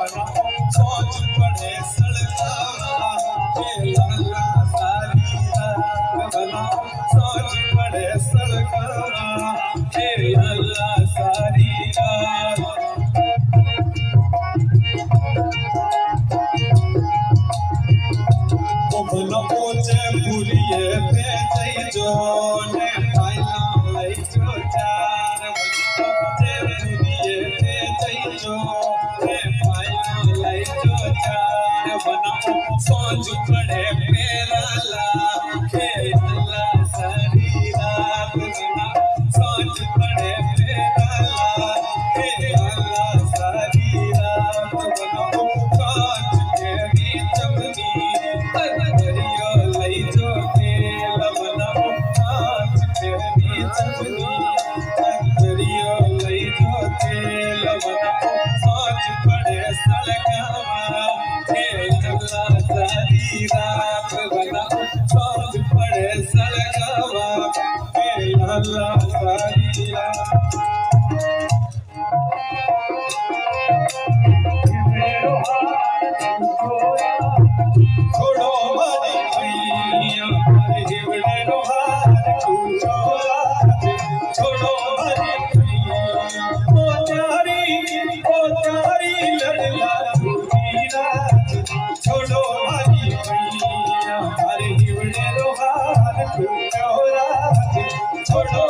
सोच पड़े सड़कावा हे लाला सारी रात बनाओ सोच पड़े सड़कावा हे लाला सारी रात बोलो पोचे बुलिए पे जई जो ने पाइला लई जो चार बोलो पोचे बुलिए पे जई जो ने पाइला लई जो चार बनाओ सोच पड़े मेरा ला हे अल्लाह सारी रात बनाओ सोच पड़े मेरा ला हे अल्लाह सारी रात बनाओ कांच के भी चमनी सोच पड़े सड़कावा हे लाला सारी रात छोड़ो मारी मैया हरे हिवड़े रोहार छोड़ो मारी मैया ओ प्यारी लड़ला छोड़ी रात छोड़ो मारी मैया हरे हिवड़े रोहार छोड़ो